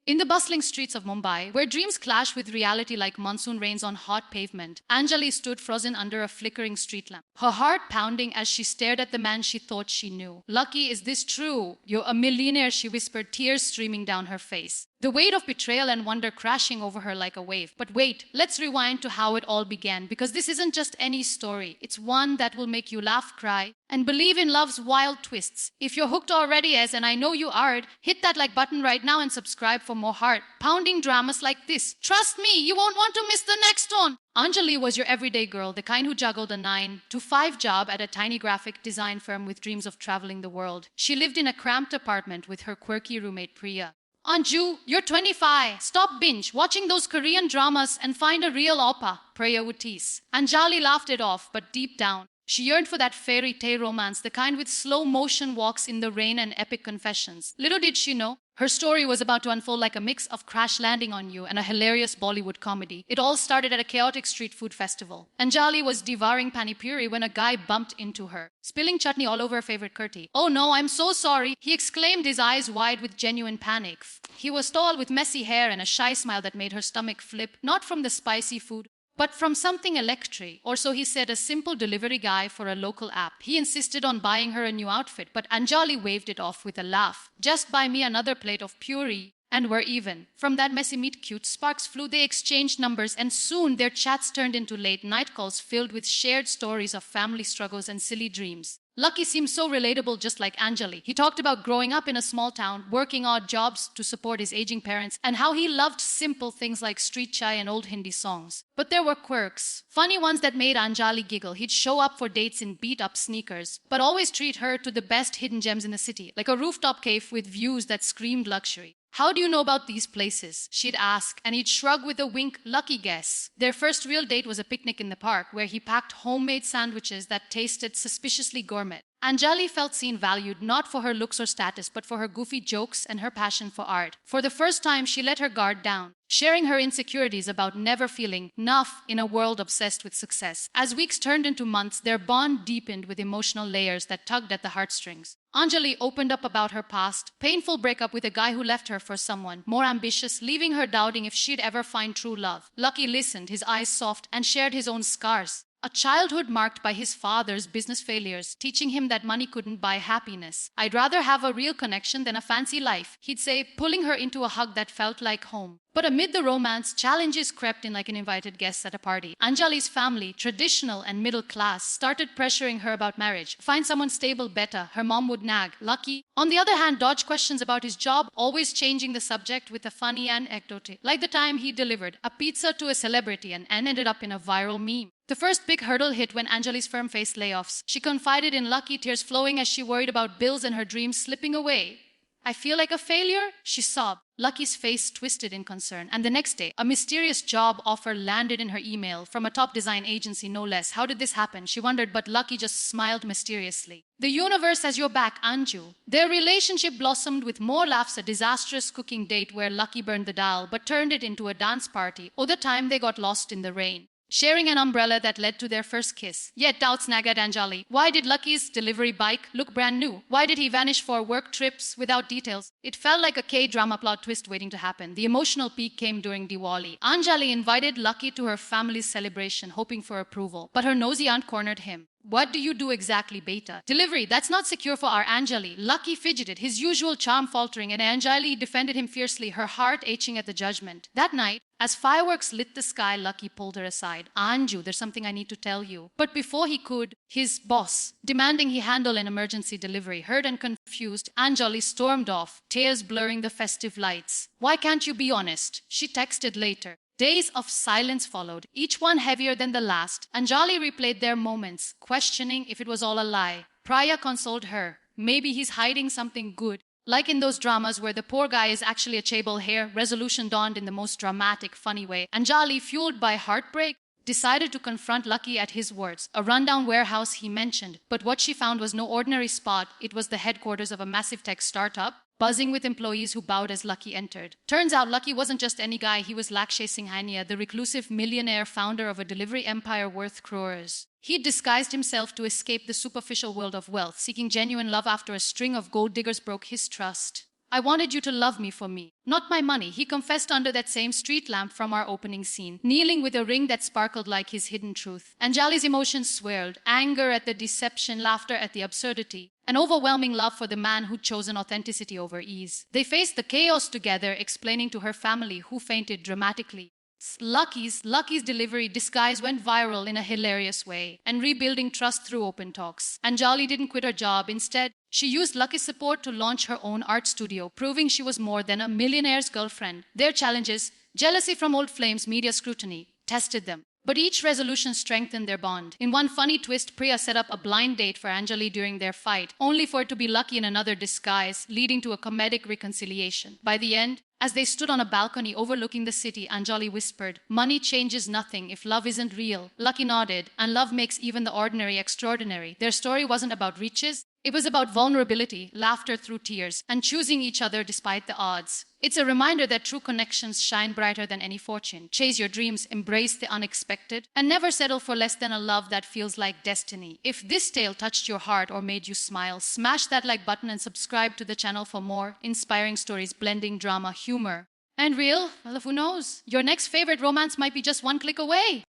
In the bustling streets of Mumbai, where dreams clash with reality like monsoon rains on hot pavement, Anjali stood frozen under a flickering street lamp, her heart pounding as she stared at the man she thought she knew. "Lucky, is this true? You're a millionaire," she whispered, tears streaming down her face. The weight of betrayal and wonder crashing over her like a wave. But wait, let's rewind to how it all began, because this isn't just any story. It's one that will make you laugh, cry, and believe in love's wild twists. If you're hooked already, as and I know you are, hit that like button right now and subscribe for more heart-pounding dramas like this. Trust me, you won't want to miss the next one. Anjali was your everyday girl, the kind who juggled a 9-to-5 job at a tiny graphic design firm with dreams of traveling the world. She lived in a cramped apartment with her quirky roommate Priya. "Anju, you're 25. Stop binge watching those Korean dramas and find a real oppa," Priya would tease. Anjali laughed it off, but deep down, she yearned for that fairy tale romance, the kind with slow motion walks in the rain and epic confessions. Little did she know, her story was about to unfold like a mix of Crash Landing on You and a hilarious Bollywood comedy. It all started at a chaotic street food festival. Anjali was devouring pani puri when a guy bumped into her, spilling chutney all over her favorite curry. "Oh no, I'm so sorry," he exclaimed, his eyes wide with genuine panic. He was tall with messy hair and a shy smile that made her stomach flip, not from the spicy food, but from something electric, or so he said, a simple delivery guy for a local app. He insisted on buying her a new outfit, but Anjali waved it off with a laugh. "Just buy me another plate of puri, and we're even." From that messy meet cute sparks flew. They exchanged numbers, and soon their chats turned into late night calls filled with shared stories of family struggles and silly dreams. Lucky seemed so relatable, just like Anjali. He talked about growing up in a small town, working odd jobs to support his aging parents, and how he loved simple things like street chai and old Hindi songs. But there were quirks, funny ones that made Anjali giggle. He'd show up for dates in beat-up sneakers, but always treat her to the best hidden gems in the city, like a rooftop cave with views that screamed luxury. "How do you know about these places?" she'd ask, and he'd shrug with a wink, "Lucky guess." Their first real date was a picnic in the park, where he packed homemade sandwiches that tasted suspiciously gourmet. Anjali felt seen, valued, not for her looks or status, but for her goofy jokes and her passion for art. For the first time, she let her guard down, sharing her insecurities about never feeling enough in a world obsessed with success. As weeks turned into months, their bond deepened with emotional layers that tugged at the heartstrings. Anjali opened up about her past, painful breakup with a guy who left her for someone more ambitious, leaving her doubting if she'd ever find true love. Lucky listened, his eyes soft, and shared his own scars. A childhood marked by his father's business failures, teaching him that money couldn't buy happiness. "I'd rather have a real connection than a fancy life," he'd say, pulling her into a hug that felt like home. But amid the romance, challenges crept in like an invited guest at a party. Anjali's family, traditional and middle class, started pressuring her about marriage. "Find someone stable better," her mom would nag. Lucky, on the other hand, dodged questions about his job, always changing the subject with a funny anecdote, like the time he delivered a pizza to a celebrity and ended up in a viral meme. The first big hurdle hit when Anjali's firm faced layoffs. She confided in Lucky, tears flowing as she worried about bills and her dreams slipping away. "I feel like a failure," she sobbed. Lucky's face twisted in concern, and the next day, a mysterious job offer landed in her email from a top design agency, no less. How did this happen? She wondered, but Lucky just smiled mysteriously. "The universe has your back, Anju." Their relationship blossomed with more laughs, a disastrous cooking date where Lucky burned the dal but turned it into a dance party, or the time they got lost in the rain, sharing an umbrella that led to their first kiss. Yet doubts nagged at Anjali. Why did Lucky's delivery bike look brand new? Why did he vanish for work trips without details? It felt like a K-drama plot twist waiting to happen. The emotional peak came during Diwali. Anjali invited Lucky to her family's celebration, hoping for approval, but her nosy aunt cornered him. "What do you do exactly, beta?" "Delivery, that's not secure for our Anjali." Lucky fidgeted, his usual charm faltering, and Anjali defended him fiercely, her heart aching at the judgment. That night, as fireworks lit the sky, Lucky pulled her aside. "Anju, there's something I need to tell you." But before he could, his boss, demanding he handle an emergency delivery, hurt and confused, Anjali stormed off, tears blurring the festive lights. "Why can't you be honest?" she texted later. Days of silence followed, each one heavier than the last. Anjali replayed their moments, questioning if it was all a lie. Priya consoled her. Maybe he's hiding something good. Like in those dramas where the poor guy is actually a chaebol hair, resolution dawned in the most dramatic, funny way. Anjali, fueled by heartbreak, decided to confront Lucky at his words. A rundown warehouse he mentioned, but what she found was no ordinary spot. It was the headquarters of a massive tech startup, buzzing with employees who bowed as Lucky entered. Turns out Lucky wasn't just any guy, he was Lakshay Singhania, the reclusive millionaire founder of a delivery empire worth crores. He disguised himself to escape the superficial world of wealth, seeking genuine love after a string of gold diggers broke his trust. I wanted you to love me for me, not my money, he confessed under that same street lamp from our opening scene, kneeling with a ring that sparkled like his hidden truth. Anjali's emotions swirled, anger at the deception, laughter at the absurdity, an overwhelming love for the man who'd chosen authenticity over ease. They faced the chaos together, explaining to her family, who fainted dramatically. Lucky's delivery disguise went viral in a hilarious way, and rebuilding trust through open talks. Anjali didn't quit her job. Instead, she used Lucky's support to launch her own art studio, proving she was more than a millionaire's girlfriend. Their challenges, jealousy from old flames, media scrutiny, tested them. But each resolution strengthened their bond. In one funny twist, Priya set up a blind date for Anjali during their fight, only for it to be Lucky in another disguise, leading to a comedic reconciliation. By the end, as they stood on a balcony overlooking the city, Anjali whispered, "Money changes nothing if love isn't real." Lucky nodded, "And love makes even the ordinary extraordinary." Their story wasn't about riches. It was about vulnerability, laughter through tears, and choosing each other despite the odds. It's a reminder that true connections shine brighter than any fortune. Chase your dreams, embrace the unexpected, and never settle for less than a love that feels like destiny. If this tale touched your heart or made you smile, smash that like button and subscribe to the channel for more inspiring stories blending drama, humor, and real, well, who knows? Your next favorite romance might be just one click away.